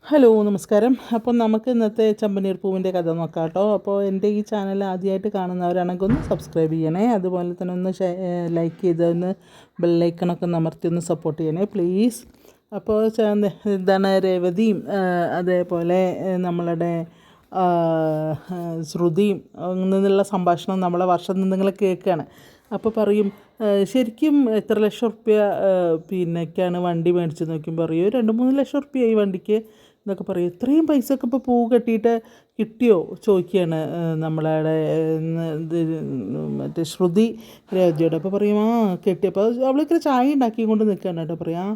Hello നമസ്കാരം. അപ്പോൾ നമുക്ക് ഇന്നത്തെ ചെമ്പനീർ പൂവിൻ്റെ കഥ നോക്കാം കേട്ടോ. അപ്പോൾ എൻ്റെ ഈ ചാനൽ ആദ്യമായിട്ട് കാണുന്നവരാണെങ്കിൽ ഒന്ന് സബ്സ്ക്രൈബ് ചെയ്യണേ, അതുപോലെ തന്നെ ഒന്ന് ലൈക്ക് ചെയ്ത് ഒന്ന് ബെല്ലൈക്കണൊക്കെ അമർത്തി ഒന്ന് സപ്പോർട്ട് ചെയ്യണേ പ്ലീസ്. അപ്പോൾ എന്താണ് രേവതിയും അതേപോലെ നമ്മളുടെ ശ്രുതിയും നിന്നുള്ള സംഭാഷണം നമ്മളെ വർഷം നിങ്ങൾ കേൾക്കുകയാണ്. അപ്പോൾ പറയും ശരിക്കും എത്ര ലക്ഷം റുപ്യ പിന്നെയൊക്കെയാണ് വണ്ടി മേടിച്ചത് നോക്കുമ്പോൾ പറയും 2-3 ലക്ഷം റുപ്യ ഈ വണ്ടിക്ക് എന്നൊക്കെ പറയും. ഇത്രയും പൈസയൊക്കെ ഇപ്പോൾ പൂ കെട്ടിയിട്ട് കിട്ടിയോ ചോദിക്കുകയാണ് നമ്മളവിടെ ഇത് മറ്റേ ശ്രുതി രേവതിയോട്. അപ്പോൾ പറയും കിട്ടിയപ്പോൾ അവളിങ്ങനെ ചായ ഉണ്ടാക്കി കൊണ്ട് നിൽക്കുകയാണ് കേട്ടോ. പറയാം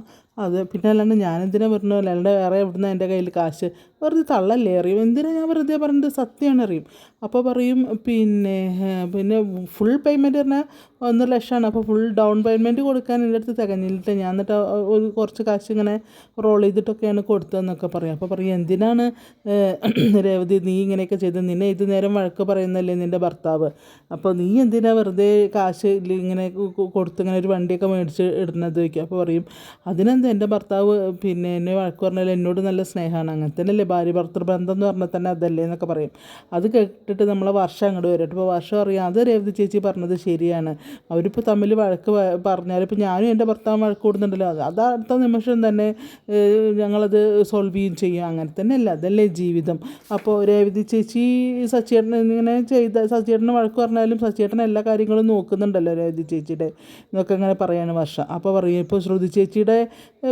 അത് പിന്നെ അല്ലാണ്ട് ഞാനെന്തിനാ പറഞ്ഞു, അല്ലാണ്ട് വേറെ എവിടുന്ന എൻ്റെ കയ്യിൽ കാശ്, വെറുതെ തള്ളല്ലേ അറിയും, എന്തിനാ ഞാൻ വെറുതെ പറഞ്ഞത്, സത്യമാണ് അറിയും. അപ്പോൾ പറയും പിന്നെ ഫുൾ പേയ്മെൻറ്റ് പറഞ്ഞാൽ 1 ലക്ഷമാണ്. അപ്പോൾ ഫുൾ ഡൗൺ പേയ്മെൻറ്റ് കൊടുക്കാൻ എൻ്റെ അടുത്ത് തികഞ്ഞിട്ട് ഞാൻ എന്നിട്ട് ഒരു കുറച്ച് കാശ് ഇങ്ങനെ റോൾ ചെയ്തിട്ടൊക്കെയാണ് കൊടുത്തതെന്നൊക്കെ പറയും. അപ്പോൾ പറയും എന്തിനാണ് രേവതി നീ ഇങ്ങനെയൊക്കെ ചെയ്തത്, നിന്നെ ഇത് നേരം വഴക്ക് പറയുന്നല്ലേ നിൻ്റെ ഭർത്താവ്, അപ്പോൾ നീ എന്തിനാ വെറുതെ കാശ് ഇങ്ങനെ കൊടുത്തിങ്ങനെ ഒരു വണ്ടിയൊക്കെ മേടിച്ച് ഇടുന്നത് വയ്ക്കുക. അപ്പോൾ പറയും അതിനെന്താ എൻ്റെ ഭർത്താവ് പിന്നെ എന്നെ വഴക്ക് പറഞ്ഞാൽ എന്നോട് നല്ല സ്നേഹമാണ്, അങ്ങനെ തന്നെയല്ലേ ഭാര്യ ഭർത്തൃ ബന്ധം എന്ന് പറഞ്ഞാൽ തന്നെ അതല്ലേ എന്നൊക്കെ പറയും. അത് കേട്ടിട്ട് നമ്മളെ വർഷം അങ്ങോട്ട് വരും. അപ്പോൾ വർഷം അറിയാം അത് രേവതി ചേച്ചി പറഞ്ഞത് ശരിയാണ്, അവരിപ്പോൾ തമ്മിൽ വഴക്ക് പറഞ്ഞാൽ ഇപ്പോൾ ഞാനും എൻ്റെ ഭർത്താവ് വഴക്ക് കൂടുന്നുണ്ടല്ലോ, അത് അടുത്ത നിമിഷം തന്നെ ഞങ്ങളത് സോൾവ് ചെയ്യും. അങ്ങനെ തന്നെയല്ല, അതല്ലേ ജീവിതം. അപ്പോൾ രേവതി ചേച്ചി സച്ചിയേട്ടൻ ഇങ്ങനെ സച്ചിയേട്ടന് വഴക്ക് പറഞ്ഞാലും സച്ചിയേട്ടൻ എല്ലാ കാര്യങ്ങളും നോക്കുന്നുണ്ടല്ലോ രേവതി ചേച്ചിയുടെ എന്നൊക്കെ ഇങ്ങനെ പറയാണ് വർഷം. അപ്പോൾ പറയും ഇപ്പോൾ ശ്രുതി ചേച്ചിയുടെ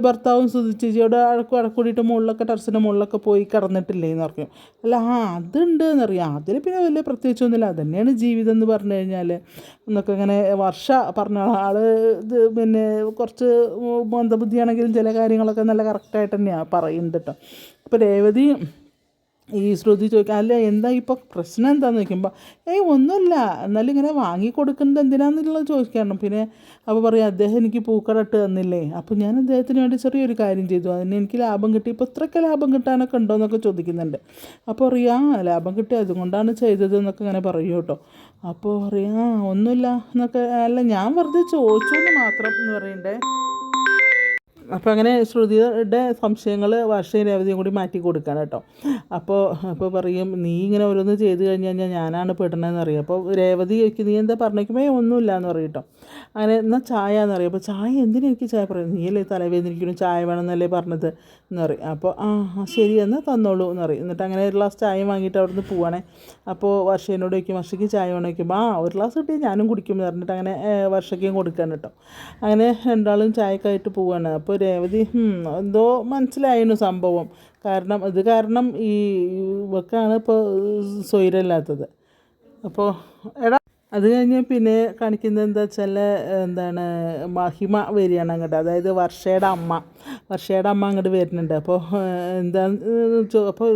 ഭർത്താവും ശ്രുതി ചേച്ചിയോട് വഴക്കൂടിയിട്ട് മുകളിലൊക്കെ ടെറസിൻ്റെ മുകളിലൊക്കെ പോയി കിടന്നിട്ടില്ലേ എന്ന് പറയും. അല്ല അതുണ്ട് എന്നറിയാം, അതിൽ പിന്നെ വലിയ പ്രത്യേകിച്ചൊന്നുമില്ല, അതുതന്നെയാണ് ജീവിതം എന്ന് പറഞ്ഞു കഴിഞ്ഞാൽ എന്നൊക്കെ ഇങ്ങനെ വർഷ പറഞ്ഞ ആൾ ഇത് പിന്നെ കുറച്ച് മന്ദബുദ്ധിയാണെങ്കിലും ചില കാര്യങ്ങളൊക്കെ നല്ല കറക്റ്റായിട്ട് തന്നെയാണ് പറയുന്നുണ്ട് കേട്ടോ. അപ്പോൾ രേവതി ഈ ശ്രുതി ചോദിക്കുക അല്ല എന്താ ഇപ്പോൾ പ്രശ്നം എന്താണെന്ന് ചോദിക്കുമ്പോൾ ഒന്നുമില്ല, എന്നാലും ഇങ്ങനെ വാങ്ങിക്കൊടുക്കുന്നത് എന്തിനാണെന്നുള്ളത് ചോദിക്കണം. പിന്നെ അപ്പോൾ പറയും അദ്ദേഹം എനിക്ക് പൂക്കട ഇട്ട് തന്നില്ലേ, അപ്പോൾ ഞാൻ അദ്ദേഹത്തിന് വേണ്ടി ചെറിയൊരു കാര്യം ചെയ്തു, അതിന് എനിക്ക് ലാഭം കിട്ടി, ഇപ്പോൾ ഇത്രയൊക്കെ ലാഭം കിട്ടാനൊക്കെ ഉണ്ടോ എന്നൊക്കെ ചോദിക്കുന്നുണ്ട്. അപ്പോൾ അറിയാം ലാഭം കിട്ടി അതുകൊണ്ടാണ് ചെയ്തത് എന്നൊക്കെ ഇങ്ങനെ പറയൂ കേട്ടോ. അപ്പോൾ പറയാം ഒന്നുമില്ല എന്നൊക്കെ, അല്ല ഞാൻ വെറുതെ ചോദിച്ചു എന്ന് മാത്രം എന്ന് പറയണ്ടേ. അപ്പോൾ അങ്ങനെ ശ്രുതിയുടെ സംശയങ്ങൾ വർഷയും രേവതിയും കൂടി മാറ്റി കൊടുക്കുകയാണ് കേട്ടോ. അപ്പോൾ പറയും നീ ഇങ്ങനെ ഓരോന്ന് ചെയ്ത് കഴിഞ്ഞ് കഴിഞ്ഞാൽ ഞാനാണ് പെടണമെന്ന് അറിയാം. അപ്പോൾ രേവതി ചോദിക്കും നീ എന്താ പറഞ്ഞേക്കുമ്പോൾ ഒന്നുമില്ല എന്ന് പറയും കേട്ടോ. അങ്ങനെ എന്നാൽ ചായ എന്ന് പറയും. അപ്പോൾ ചായ എന്തിനാ എനിക്ക് ചായ പറയും, നീയല്ലേ തലവേദനിക്കണം ചായ വേണമെന്നല്ലേ പറഞ്ഞത് എന്ന് പറയും. അപ്പോൾ ശരി എന്നാൽ തന്നോളൂ എന്ന് പറയും. എന്നിട്ട് അങ്ങനെ ഒരു ഗ്ലാസ് ചായ വാങ്ങിയിട്ട് അവിടെ നിന്ന് പോവാണേ. അപ്പോൾ വർഷേനോട് ചോദിക്കും വർഷയ്ക്ക് ചായ വേണം വയ്ക്കുമ്പോൾ ഒരു ഗ്ലാസ് കിട്ടി ഞാനും കുടിക്കുമെന്ന് പറഞ്ഞിട്ട് അങ്ങനെ വർഷയ്ക്കും കൊടുക്കാൻ കേട്ടോ. അങ്ങനെ രണ്ടാളും ചായക്കായിട്ട് പോവാണ്. അപ്പോൾ രേവതി എന്തോ മനസ്സിലായിരുന്നു സംഭവം, കാരണം ഈ ഇവക്കാണ് ഇപ്പോൾ സ്വൈരമില്ലാത്തത്. അപ്പോൾ അത് കഴിഞ്ഞ് പിന്നെ കാണിക്കുന്നത് എന്താ വെച്ചാൽ എന്താണ് മഹിമ വരികയാണ് അങ്ങോട്ട്, അതായത് വർഷയുടെ അമ്മ അങ്ങോട്ട് വരുന്നുണ്ട്. അപ്പോൾ അപ്പോൾ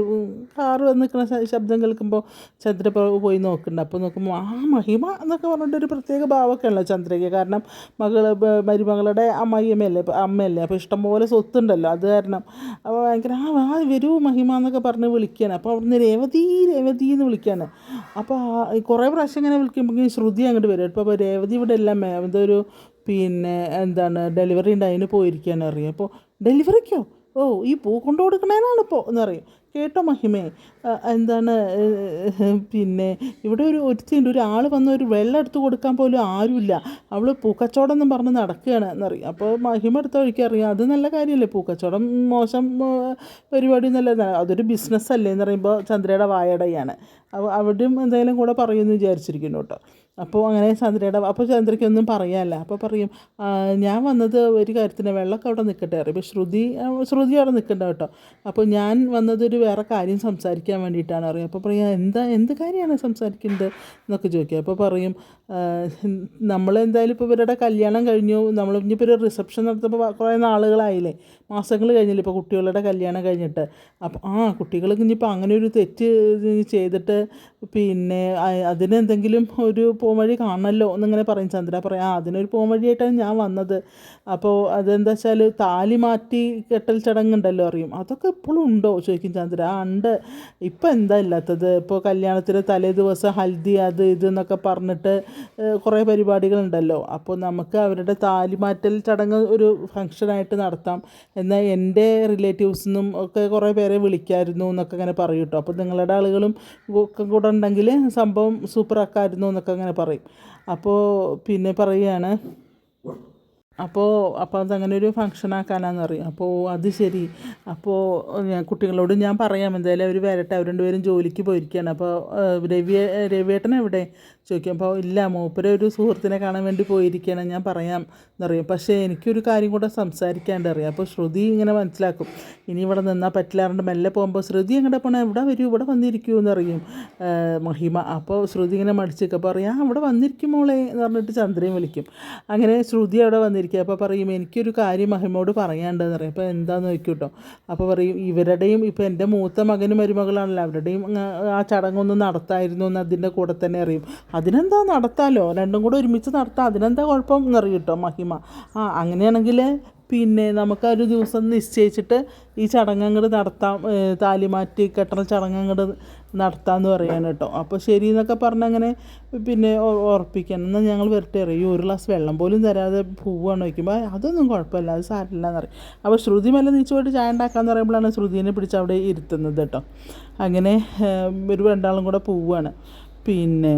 കാറ് വന്ന് നിൽക്കുന്ന ശബ്ദം കേൾക്കുമ്പോൾ ചന്ദ്ര പോയി നോക്കുന്നുണ്ട്. അപ്പോൾ നോക്കുമ്പോൾ മഹിമ എന്നൊക്കെ പറഞ്ഞിട്ടൊരു പ്രത്യേക ഭാവമൊക്കെ ഉള്ളൂ ചന്ദ്രയ്ക്ക്, കാരണം മരുമകളുടെ അമ്മയല്ലേ, അപ്പോൾ ഇഷ്ടംപോലെ സ്വത്തുണ്ടല്ലോ, അത് കാരണം അപ്പോൾ ഭയങ്കര വരൂ മഹിമ എന്നൊക്കെ പറഞ്ഞ് വിളിക്കുകയാണ്. അപ്പോൾ അവിടുന്ന് രേവതി എന്ന് വിളിക്കുകയാണ്. അപ്പോൾ കുറേ പ്രാവശ്യം ഇങ്ങനെ വിളിക്കുമ്പോൾ ശ്രുതി അങ്ങോട്ട് വരും. ഇപ്പോൾ രേവതി ഇവിടെ എല്ലാം ഇതൊരു ഡെലിവറി ഉണ്ട് അതിന് പോയിരിക്കുകയാണ് അറിയാം. അപ്പോൾ ഡെലിവറിക്കോ ഈ പൂ കൊണ്ടു കൊടുക്കണേനാണ് ഇപ്പോൾ എന്നറിയും. കേട്ടോ മഹിമേ, പിന്നെ ഇവിടെ ഒരുത്തിയുണ്ട്, ഒരാൾ വന്ന് ഒരു വെള്ളം എടുത്ത് കൊടുക്കാൻ പോലും ആരുമില്ല, അവൾ പൂക്കച്ചവടം എന്നും പറഞ്ഞ് നടക്കുകയാണ് എന്നറിയാം. അപ്പോൾ മഹിമ എടുത്ത വഴിക്ക് അറിയാം അത് നല്ല കാര്യമല്ലേ, പൂക്കച്ചവടം മോശം പരിപാടി എന്നല്ല, അതൊരു ബിസിനസ്സല്ലേ എന്ന് പറയുമ്പോൾ ചന്ദ്രയുടെ വായടയാണ്. അവിടെയും എന്തെങ്കിലും കൂടെ പറയുമെന്ന് വിചാരിച്ചിരിക്കുന്നു കേട്ടോ. അപ്പോൾ അങ്ങനെ അപ്പോൾ ചന്ദ്രയ്ക്കൊന്നും പറയാമല്ല. അപ്പോൾ പറയും ഞാൻ വന്നത് ഒരു കാര്യത്തിന്, വെള്ളമൊക്കെ അവിടെ നിൽക്കട്ടെ അറിയും. ഇപ്പോൾ ശ്രുതി അവിടെ നിൽക്കണ്ട കേട്ടോ. അപ്പോൾ ഞാൻ വന്നതൊരു വേറെ കാര്യം സംസാരിക്കാൻ വേണ്ടിയിട്ടാണ് അറിയാം. അപ്പോൾ പറയാം എന്ത് കാര്യമാണ് സംസാരിക്കുന്നത് എന്നൊക്കെ ചോദിക്കുക. അപ്പോൾ പറയും നമ്മളെന്തായാലും ഇപ്പോൾ ഇവരുടെ കല്യാണം കഴിഞ്ഞു, നമ്മൾ ഇനിയിപ്പോൾ ഒരു റിസപ്ഷൻ നടത്തുമ്പോൾ കുറേ നാളുകളായില്ലേ, മാസങ്ങൾ കഴിഞ്ഞില്ലേ ഇപ്പോൾ കുട്ടികളുടെ കല്യാണം കഴിഞ്ഞിട്ട്. അപ്പോൾ കുട്ടികൾക്ക് ഇനിയിപ്പോൾ അങ്ങനെ ഒരു തെറ്റ് ചെയ്തിട്ട് പിന്നെ അതിനെന്തെങ്കിലും ഒരു പോംവഴി കാണണമല്ലോ എന്നിങ്ങനെ പറയും ചന്ദ്ര. പറയാം അതിനൊരു പോംവഴിയായിട്ടാണ് ഞാൻ വന്നത്. അപ്പോൾ അതെന്താ വെച്ചാൽ താലി മാറ്റി കെട്ടൽ ചടങ്ങുണ്ടല്ലോ അറിയും, അതൊക്കെ എപ്പോഴും ഉണ്ടോ ചോദിക്കും ചന്ദ്ര. ചന്ദ്ര. ഉണ്ട്. ഇപ്പം എന്താ ഇല്ലാത്തത്? ഇപ്പോൾ കല്യാണത്തിന് തലേ ദിവസം ഹൽദി അത് ഇത് എന്നൊക്കെ പറഞ്ഞിട്ട് കുറേ പരിപാടികളുണ്ടല്ലോ. അപ്പോൾ നമുക്ക് അവരുടെ താലിമാറ്റൽ ചടങ്ങ് ഒരു ഫങ്ഷനായിട്ട് നടത്താം. എന്നാൽ എൻ്റെ റിലേറ്റീവ്സിൽ നിന്നും ഒക്കെ കുറേ പേരെ വിളിക്കായിരുന്നു എന്നൊക്കെ അങ്ങനെ പറയും കേട്ടോ. അപ്പോൾ നിങ്ങളുടെ ആളുകളും ഒക്കെ കൂടെ ഉണ്ടെങ്കിൽ സംഭവം സൂപ്പറാക്കായിരുന്നു എന്നൊക്കെ അങ്ങനെ പറയും. അപ്പോൾ പിന്നെ പറയുകയാണ്, അപ്പോൾ അതങ്ങനെ ഒരു ഫങ്ഷനാക്കാനാന്ന് പറയും. അപ്പോൾ അത് ശരി. അപ്പോൾ കുട്ടികളോട് ഞാൻ പറയാം, എന്തായാലും അവർ വരട്ടെ, അവർ രണ്ടുപേരും ജോലിക്ക് പോയിരിക്കുകയാണ്. അപ്പോൾ രവിയേട്ടൻ എവിടെ ചോദിക്കും. അപ്പോൾ ഇല്ല, മൂപ്പരെ ഒരു സുഹൃത്തിനെ കാണാൻ വേണ്ടി പോയിരിക്കുകയാണ്, ഞാൻ പറയാം എന്നറിയും. പക്ഷേ എനിക്കൊരു കാര്യം കൂടെ സംസാരിക്കാണ്ട് അറിയാം. അപ്പോൾ ശ്രുതി ഇങ്ങനെ മനസ്സിലാക്കും, ഇനി ഇവിടെ നിന്നാൽ പറ്റില്ലാറുണ്ട്. മെല്ലെ പോകുമ്പോൾ ശ്രുതി എങ്ങടെ പോണേ, ഇവിടെ വരൂ, ഇവിടെ വന്നിരിക്കൂ എന്നറിയും മഹിമ. അപ്പോൾ ശ്രുതി ഇങ്ങനെ മടിച്ചേക്കുക. അപ്പോൾ അറിയാം, ഇവിടെ വന്നിരിക്കും മോളെ എന്ന് പറഞ്ഞിട്ട് ചന്ദ്രയും വിളിക്കും. അങ്ങനെ ശ്രുതി അവിടെ വന്നിരിക്കുക. അപ്പോൾ പറയും, എനിക്കൊരു കാര്യം മഹിമയോട് പറയാണ്ടെന്ന് പറയും. അപ്പോൾ എന്താണെന്ന് ചോദിക്കും കേട്ടോ. അപ്പോൾ പറയും, ഇവരുടെയും ഇപ്പോൾ എൻ്റെ മൂത്ത മകനും മരുമകളാണല്ലോ, അവരുടെയും ആ ചടങ്ങൊന്നും നടത്തായിരുന്നു എന്ന് അതിൻ്റെ കൂടെ തന്നെ അറിയും. അതിനെന്താ, നടത്താമല്ലോ, രണ്ടും കൂടെ ഒരുമിച്ച് നടത്താം, അതിനെന്താ കുഴപ്പം എന്നറിയും കേട്ടോ മഹിമ. അങ്ങനെയാണെങ്കിൽ പിന്നെ നമുക്കൊരു ദിവസം നിശ്ചയിച്ചിട്ട് ഈ ചടങ്ങ് അങ്ങോട്ട് നടത്താം, താലിമാറ്റി കെട്ടണ ചടങ്ങ് അങ്ങോട്ട് നടത്താമെന്ന് പറയാൻ കേട്ടോ. അപ്പോൾ ശരി എന്നൊക്കെ പറഞ്ഞങ്ങനെ പിന്നെ ഉറപ്പിക്കണം. എന്നാൽ ഞങ്ങൾ വരട്ടെ അറിയും. ഒരു ഗ്ലാസ് വെള്ളം പോലും തരാതെ പോവുകയാണ് വയ്ക്കുമ്പോൾ അതൊന്നും കുഴപ്പമില്ല, അത് സാരില്ല എന്നറിയും. അപ്പോൾ ശ്രുതി മെല്ലെ നീച്ചു പോയിട്ട് ചായ ഉണ്ടാക്കാമെന്ന് പറയുമ്പോഴാണ് ശ്രുതിനെ പിടിച്ച് അവിടെ ഇരുത്തുന്നത് കേട്ടോ. അങ്ങനെ ഒരു രണ്ടാളും കൂടെ പോവുകയാണ്. പിന്നെ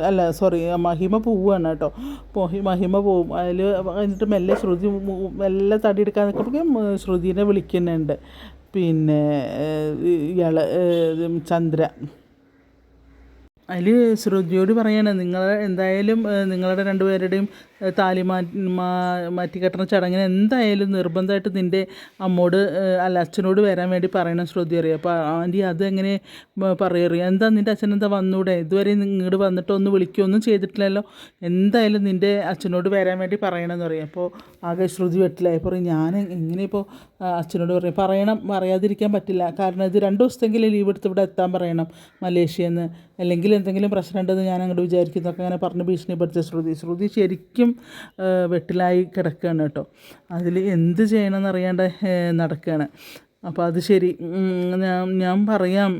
അല്ല സോറി, മഹിമ പോവുകയാണ് കേട്ടോ. മഹിമ പോവും. അതിൽ കഴിഞ്ഞിട്ട് മെല്ലെ ശ്രുതി മെല്ലെ തടി എടുക്കാൻ നിൽക്കുമ്പോഴേക്കും ശ്രുതിനെ വിളിക്കുന്നുണ്ട് പിന്നെ ഇയാൾ ചന്ദ്ര. അതിൽ ശ്രുതിയോട് പറയാണ്, നിങ്ങൾ എന്തായാലും നിങ്ങളുടെ രണ്ടുപേരുടെയും താലി മാറ്റി കെട്ടുന്ന ചടങ്ങിന് എന്തായാലും നിർബന്ധമായിട്ട് നിൻ്റെ അമ്മോട് അല്ല അച്ഛനോട് വരാൻ വേണ്ടി പറയണം ശ്രുതി അറിയാം. അപ്പോൾ ആൻറ്റി അതെങ്ങനെ പറയറിയാം, എന്താ നിൻ്റെ അച്ഛൻ എന്താ വന്നൂടെ, ഇതുവരെ ഇങ്ങോട്ട് വന്നിട്ട് ഒന്ന് വിളിക്കുകയൊന്നും ചെയ്തിട്ടില്ലല്ലോ, എന്തായാലും നിൻ്റെ അച്ഛനോട് വരാൻ വേണ്ടി പറയണമെന്ന് പറയും. അപ്പോൾ ആകെ ശ്രുതി വെട്ടിലായി. പറയും, ഞാൻ എങ്ങനെ ഇപ്പോൾ അച്ഛനോട് പറയണം, പറയാതിരിക്കാൻ പറ്റില്ല. കാരണം ഇത് 2 ദിവസത്തെങ്കിലും ലീവ് എടുത്ത് ഇവിടെ എത്താൻ പറയണം മലേഷ്യയിൽ നിന്ന്, അല്ലെങ്കിൽ എന്തെങ്കിലും പ്രശ്നം ഉണ്ടെന്ന് ഞാൻ അങ്ങോട്ട് വിചാരിക്കുന്നതൊക്കെ അങ്ങനെ പറഞ്ഞ് ഭീഷണിപ്പെടുത്തിയ ശ്രുതി ശരിക്കും വെട്ടിലായി കിടക്കുകയാണ് കേട്ടോ. അതിൽ എന്ത് ചെയ്യണമെന്ന് അറിയാണ്ട് നടക്കുകയാണ്. അപ്പോൾ അത് ശരി, ഞാൻ പറയാം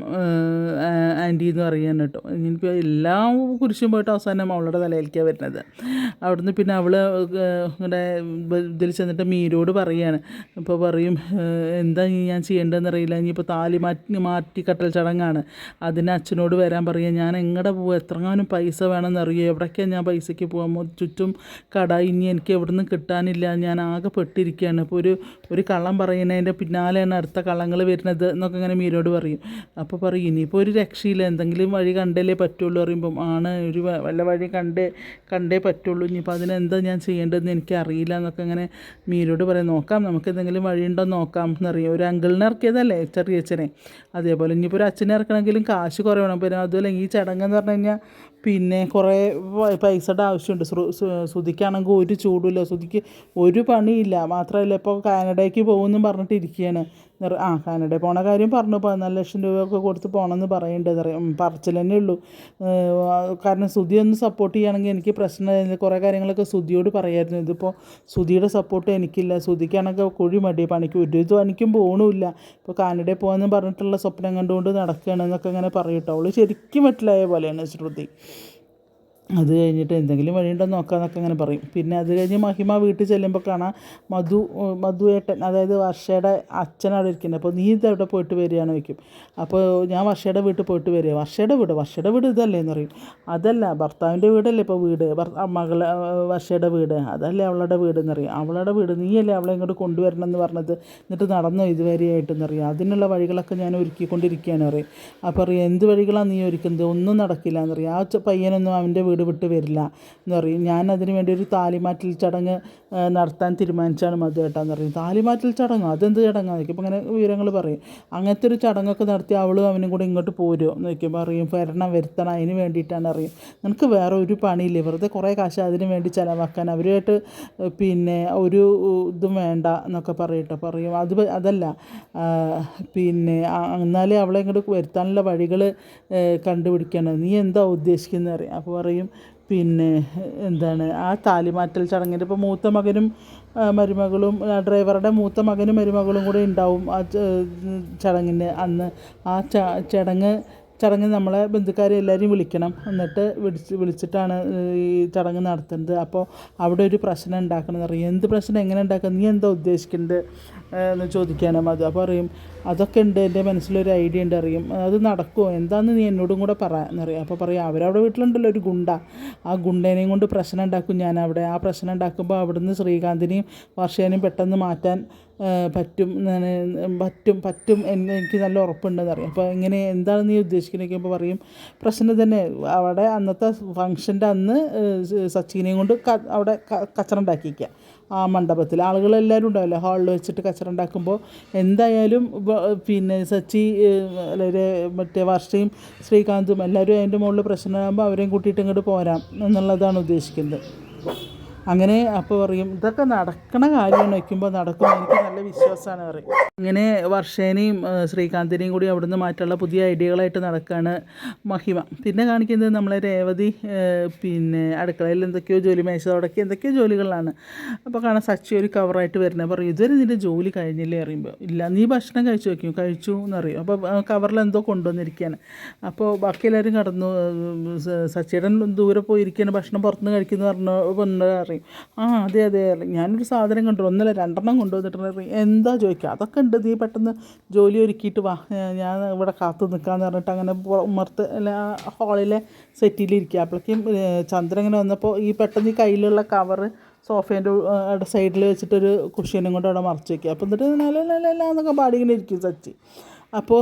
ആൻറ്റി എന്ന് പറയാൻ കേട്ടോ. എനിക്ക് എല്ലാ കുരിശും പോയിട്ട് അവസാനം അവളുടെ തലയിലേക്കാണ് വരുന്നത്. അവിടുന്ന് പിന്നെ അവൾ ഇങ്ങനെ ഇതിൽ ചെന്നിട്ട് മീരോട് പറയുകയാണ്. അപ്പോൾ പറയും, എന്താ ഞാൻ ചെയ്യേണ്ടതെന്ന് അറിയില്ല, ഇനിയിപ്പോൾ താലി മാറ്റിക്കട്ടൽ ചടങ്ങാണ്, അതിന് അച്ഛനോട് വരാൻ പറയുക. ഞാൻ എങ്ങടെ പോവുക, എത്രങ്ങാനും പൈസ വേണമെന്നറിയോ, എവിടേക്കാണ് ഞാൻ പൈസയ്ക്ക് പോകാൻ, ചുറ്റും കട, ഇനി എനിക്ക് എവിടെ നിന്ന് കിട്ടാനില്ല, ഞാൻ ആകെ പെട്ടിരിക്കുകയാണ്. അപ്പോൾ ഒരു കള്ളം പറയുന്നതിൻ്റെ പിന്നാലെയാണ് അടുത്ത കള്ളങ്ങൾ വരുന്നത് എന്നൊക്കെ ഇങ്ങനെ മീരോട് പറയും. അപ്പോൾ പറയും, ഇനിയിപ്പോൾ ഒരു രക്ഷയില്ല, എന്തെങ്കിലും വഴി കണ്ടല്ലേ പറ്റുള്ളൂ പറയുമ്പം, ആണ് ഒരു വല്ല വഴി കണ്ടേ പറ്റുള്ളൂ, ഇനിയിപ്പോൾ അതിനെന്താ ഞാൻ ചെയ്യേണ്ടതെന്ന് എനിക്ക് അറിയില്ല എന്നൊക്കെ ഇങ്ങനെ മീരോട് പറയും. നോക്കാം, നമുക്ക് എന്തെങ്കിലും വഴിയുണ്ടോ നോക്കാം എന്നറിയാം. ഒരു അങ്കിളിനെ ഇറക്കിയതല്ലേ ചെറിയച്ഛനെ, അതേപോലെ ഇനിയിപ്പോൾ ഒരു അച്ഛനെ ഇറക്കണമെങ്കിലും കാശ് കുറേ വേണം. പിന്നെ അതുപോലെ ഈ ചടങ്ങെന്ന് പറഞ്ഞു കഴിഞ്ഞാൽ പിന്നെ കുറേ പൈസയുടെ ആവശ്യമുണ്ട്. ശ്രുതിക്കാണെങ്കിൽ ഒരു ചൂടുമില്ല, ശ്രുതിക്ക് ഒരു പണിയില്ല. മാത്രമല്ല ഇപ്പോൾ കാനഡയ്ക്ക് പോകുമെന്നും പറഞ്ഞിട്ട് ഇരിക്കുകയാണ്. കാനഡയിൽ പോണ കാര്യം പറഞ്ഞു, 14 ലക്ഷം രൂപയൊക്കെ കൊടുത്ത് പോകണമെന്ന് പറയുന്നുണ്ട് അറിയാം. പറച്ചിൽ തന്നെ ഉള്ളൂ. കാരണം ശ്രുതി ഒന്ന് സപ്പോർട്ട് ചെയ്യുകയാണെങ്കിൽ എനിക്ക് പ്രശ്നമായിരുന്നു, കുറേ കാര്യങ്ങളൊക്കെ ശ്രുതിയോട് പറയായിരുന്നു. ഇതിപ്പോൾ ശ്രുതിയുടെ സപ്പോർട്ട് എനിക്കില്ല. ശ്രുതിക്കാണെങ്കിൽ കുഴി മടി, ഒരു പണിക്കും പോകണമില്ല. ഇപ്പോൾ കാനഡയിൽ പോകാമെന്ന് പറഞ്ഞിട്ടുള്ള സ്വപ്നം കണ്ടുകൊണ്ട് നടക്കുകയാണ് എന്നൊക്കെ ഇങ്ങനെ പറയും കേട്ടോ. അവൾ ശരിക്കും മനസ്സിലായ പോലെയാണ് ശ്രുതി. അത് കഴിഞ്ഞിട്ട് എന്തെങ്കിലും വഴിയുണ്ടോ നോക്കാമെന്നൊക്കെ അങ്ങനെ പറയും. പിന്നെ അത് കഴിഞ്ഞ് മഹിമ വീട്ടിൽ ചെല്ലുമ്പോൾ കാണാം മധുവേട്ടൻ, അതായത് വർഷയുടെ അച്ഛൻ അവിടെ ഇരിക്കുന്നത്. അപ്പോൾ നീ ഇതെവിടെ പോയിട്ട് വരികയാണെന്ന് ചോദിക്കും. അപ്പോൾ ഞാൻ വർഷയുടെ വീട്ടിൽ പോയിട്ട് വരിക. വർഷയുടെ വീട് ഇതല്ലേ എന്ന് പറയും. അതല്ല, ഭർത്താവിൻ്റെ വീടല്ലേ ഇപ്പോൾ വീട്, മകളെ വർഷയുടെ വീട്, അതല്ലേ അവളുടെ വീട് എന്നറിയാം. അവളുടെ വീട്, നീയല്ലേ അവളെ ഇങ്ങോട്ട് കൊണ്ടുവരണം എന്ന് പറഞ്ഞത്, എന്നിട്ട് നടന്നോ ഇതുവരെയായിട്ടെന്നറിയാം. അതിനുള്ള വഴികളൊക്കെ ഞാൻ ഒരുക്കിക്കൊണ്ടിരിക്കുകയാണ് പറയും. അപ്പോൾ അറിയാം, എന്ത് വഴികളാണ് നീ ഒരുക്കുന്നത്, ഒന്നും നടക്കില്ല എന്നറിയാം. ആ പയ്യനൊന്നും അവൻ്റെ വീട് വിട്ട് വരില്ല എന്ന് പറയും. ഞാൻ അതിന് വേണ്ടി ഒരു താലിമാറ്റൽ ചടങ്ങ് നടത്താൻ തീരുമാനിച്ചാണ് മധുവേട്ടാന്ന് പറയും. താലിമാറ്റൽ ചടങ്ങ്, അതെന്ത് ചടങ്ങാന്ന് ചോദിക്കും. അങ്ങനെ വിവരങ്ങൾ പറയും. അങ്ങനത്തെ ഒരു ചടങ്ങൊക്കെ നടത്തി അവളും അവനും കൂടെ ഇങ്ങോട്ട് പോരുമോ എന്ന് ചോദിക്കുമ്പോൾ അറിയും, വരുത്തണം, അതിന് വേണ്ടിയിട്ടാണ് അറിയും. നിനക്ക് വേറെ ഒരു പണിയില്ലേ, വെറുതെ കുറേ കാശ് അതിന് വേണ്ടി ചിലവാക്കാൻ, അവരുമായിട്ട് പിന്നെ ഒരു ഇതും വേണ്ട എന്നൊക്കെ പറയും. അതല്ല പിന്നെ എന്നാലേ അവളെ ഇങ്ങോട്ട് വരുത്താനുള്ള വഴികൾ കണ്ടുപിടിക്കണം, നീ എന്താ ഉദ്ദേശിക്കുന്നത് അറിയാം. അപ്പോൾ പറയും, പിന്നെ എന്താണ് ആ താലിമാറ്റൽ ചടങ്ങിൻ്റെ ഇപ്പോൾ മൂത്ത മകനും മരുമകളും ഡ്രൈവറുടെ മൂത്ത മകനും മരുമകളും കൂടെ ഉണ്ടാവും ആ ചടങ്ങിന് അന്ന്. ആ ചടങ്ങ് നമ്മളെ ബന്ധുക്കാരെ എല്ലാവരെയും വിളിക്കണം. എന്നിട്ട് വിളിച്ചിട്ടാണ് ഈ ചടങ്ങ് നടത്തുന്നത്. അപ്പോൾ അവിടെ ഒരു പ്രശ്നം ഉണ്ടാക്കണമെന്ന് പറയും. എന്ത് പ്രശ്നം, എങ്ങനെ ഉണ്ടാക്കുക, നീ എന്താ ഉദ്ദേശിക്കുന്നത് എന്ന് ചോദിക്കാനും അത്. അപ്പോൾ പറയും അതൊക്കെ ഉണ്ട്, എൻ്റെ മനസ്സിലൊരു ഐഡിയ ഉണ്ട് അറിയും. അത് നടക്കുമോ, എന്താണെന്ന് നീ എന്നോടും കൂടെ എന്നറിയാം. അപ്പോൾ പറയും അവരവിടെ വീട്ടിലുണ്ടല്ലോ ഒരു ഗുണ്ട, ആ ഗുണ്ടേനെയും കൊണ്ട് പ്രശ്നം ഉണ്ടാക്കും ഞാൻ അവിടെ. ആ പ്രശ്നം ഉണ്ടാക്കുമ്പോൾ അവിടുന്ന് ശ്രീകാന്തിനെയും വർഷേനെയും പെട്ടെന്ന് മാറ്റാൻ പറ്റും എനിക്ക് നല്ല ഉറപ്പുണ്ടെന്ന് അറിയാം. അപ്പോൾ എങ്ങനെ, എന്താണ് നീ ഉദ്ദേശിക്കുന്നത് ഇപ്പോൾ പറയും പ്രശ്നം തന്നെ. അവിടെ അന്നത്തെ ഫംഗ്ഷൻ്റെ അന്ന് സച്ചിനെയും കൊണ്ട് അവിടെ കച്ചറ ഉണ്ടാക്കിയിരിക്കുക. ആ മണ്ഡപത്തിൽ ആളുകളെല്ലാവരും ഉണ്ടാവില്ല, ഹാളിൽ വെച്ചിട്ട് കച്ചറ ഉണ്ടാക്കുമ്പോൾ എന്തായാലും പിന്നെ സച്ചി അല്ലെങ്കിൽ മറ്റേ വർഷയും ശ്രീകാന്തും എല്ലാവരും അതിൻ്റെ മുകളിൽ പ്രശ്നമാകുമ്പോൾ അവരെയും കൂട്ടിയിട്ട് ഇങ്ങോട്ട് പോരാം എന്നുള്ളതാണ് ഉദ്ദേശിക്കുന്നത്. അങ്ങനെ അപ്പോൾ പറയും ഇതൊക്കെ നടക്കണ കാര്യമാണ് വയ്ക്കുമ്പോൾ നടക്കും, എനിക്ക് നല്ല വിശ്വാസമാണ് പറയും. ഇങ്ങനെ വർഷേനെയും ശ്രീകാന്തിനെയും കൂടി അവിടുന്ന് മാറ്റാനുള്ള പുതിയ ഐഡിയകളായിട്ട് നടക്കുകയാണ് മഹിമ. പിന്നെ കാണിക്കുന്നത് നമ്മളെ രേവതി പിന്നെ അടുക്കളയിൽ എന്തൊക്കെയോ ജോലി, മേശ തുടക്കി എന്തൊക്കെയോ ജോലികളാണ്. അപ്പോൾ കാണാൻ സച്ചി ഒരു കവറായിട്ട് വരുന്നത്. പറയും ഇതുവരെ നിൻ്റെ ജോലി കഴിഞ്ഞില്ലേ അറിയുമ്പോൾ, ഇല്ല നീ ഭക്ഷണം കഴിച്ചു എന്നറിയും. അപ്പോൾ കവറിൽ എന്തോ കൊണ്ടുവന്നിരിക്കുകയാണ്. അപ്പോൾ ബാക്കി എല്ലാവരും കടന്നു, സച്ചിയുടെ ദൂരെ പോയിരിക്കുകയാണ്, ഭക്ഷണം പുറത്തുനിന്ന് കഴിക്കുന്നു പറഞ്ഞു പറയും. അതെ ഞാനൊരു സാധനം കണ്ടു, 1 2 കൊണ്ടുവന്നിട്ടുണ്ട്. എന്താ ചോദിക്കുക, അതൊക്കെ ഉണ്ട്, നീ പെട്ടെന്ന് ജോലി ഒരുക്കിയിട്ട് വാ, ഞാൻ ഇവിടെ കാത്തു നിൽക്കാമെന്ന് പറഞ്ഞിട്ട് അങ്ങനെ ഉമ്മർത്ത് അല്ല ഹാളിലെ സെറ്റിലിരിക്കുക. അപ്പോഴേക്കും ചന്ദ്രൻ ഇങ്ങനെ വന്നപ്പോൾ ഈ പെട്ടെന്ന് ഈ കയ്യിലുള്ള കവറ് സോഫേൻ്റെ സൈഡിൽ വെച്ചിട്ടൊരു കുഷ്യനും കൊണ്ട് അവിടെ മറച്ച് വയ്ക്കുക. അപ്പോൾ എന്നിട്ട് നല്ല എന്നൊക്കെ പാടി ഇങ്ങനെ ഇരിക്കും സച്ചി. അപ്പോൾ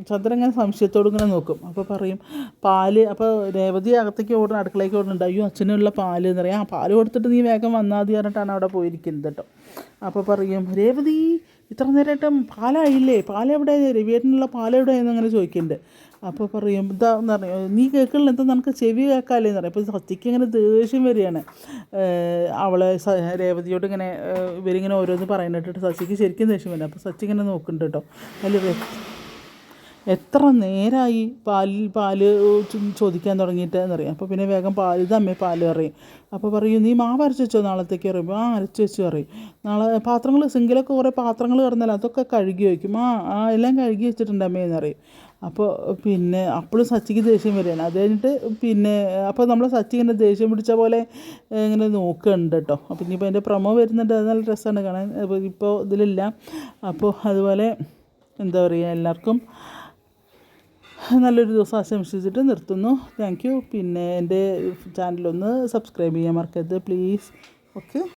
ചന്ദ്രൻ ഇങ്ങനെ സംശയത്തോട് ഇങ്ങനെ നോക്കും. അപ്പോൾ പറയും പാല്. അപ്പോൾ രേവതി അകത്തേക്ക് അടുക്കളയ്ക്ക് ഓടുന്നുണ്ട്. അയ്യോ അച്ഛനുള്ള പാല് എന്ന് പറയാം. പാല് കൊടുത്തിട്ട് നീ വേഗം വന്നാൽ മതി പറഞ്ഞിട്ടാണ് അവിടെ പോയിരിക്കുന്നത് കേട്ടോ. അപ്പോൾ പറയും രേവതി ഇത്ര നേരമായിട്ടും പാലായില്ലേ, പാലെവിടെ, രവിയേട്ടനുള്ള പാലെവിടെയെന്ന് അങ്ങനെ ചോദിക്കുന്നുണ്ട്. അപ്പോൾ പറയും ഇതാന്ന് പറയും, നീ കേൾക്കണില്ല, എന്താ നിനക്ക് ചെവി കേൾക്കാമല്ലേ എന്ന് പറയും. അപ്പോൾ സച്ചിക്ക് ഇങ്ങനെ ദേഷ്യം വരികയാണ്. അവളെ രേവതിയോട് ഇങ്ങനെ ഇവരിങ്ങനെ ഓരോന്ന് പറയുന്നിട്ട് സച്ചിക്ക് ശരിക്കും ദേഷ്യം വരും. അപ്പോൾ സച്ചി ഇങ്ങനെ നോക്കുന്നുണ്ട് കേട്ടോ. അതിൽ എത്ര നേരമായി പാല് ചോദിക്കാൻ തുടങ്ങിയിട്ട് എന്നറിയാം. അപ്പോൾ പിന്നെ വേഗം ഇതമ്മേ പാല് പറയും. അപ്പോൾ പറയും നീ മാവ് അരച്ച് വെച്ചോ നാളത്തേക്ക് പറയുമ്പോൾ അരച്ച് വെച്ച് പറയും. നാളെ പാത്രങ്ങൾ സിങ്കിലൊക്കെ കുറേ പാത്രങ്ങൾ കിടന്നല്ലോ, അതൊക്കെ കഴുകി വയ്ക്കും. എല്ലാം കഴുകി വെച്ചിട്ടുണ്ട് അമ്മയെന്ന് പറയും. അപ്പോൾ പിന്നെ അപ്പോഴും സച്ചിക്ക് ദേഷ്യം വരികയാണ്. അത് കഴിഞ്ഞിട്ട് പിന്നെ അപ്പോൾ നമ്മൾ സച്ചി ഇങ്ങനെ ദേഷ്യം പിടിച്ച പോലെ ഇങ്ങനെ നോക്കുന്നുണ്ട് കേട്ടോ. അപ്പോൾ ഇനിയിപ്പോൾ അതിൻ്റെ പ്രൊമോ വരുന്നുണ്ട്, അത് നല്ല രസമാണ് കാണാൻ. ഇപ്പോൾ ഇതിലില്ല. അപ്പോൾ അതുപോലെ എന്താ പറയുക, എല്ലാവർക്കും നല്ലൊരു ദിവസം ആശംസിച്ചിട്ട് നിർത്തുന്നു. Thank you. പിന്നെ എൻ്റെ ചാനലൊന്ന് സബ്സ്ക്രൈബ് ചെയ്യാൻ മറക്കരുത് പ്ലീസ്. ഓക്കെ.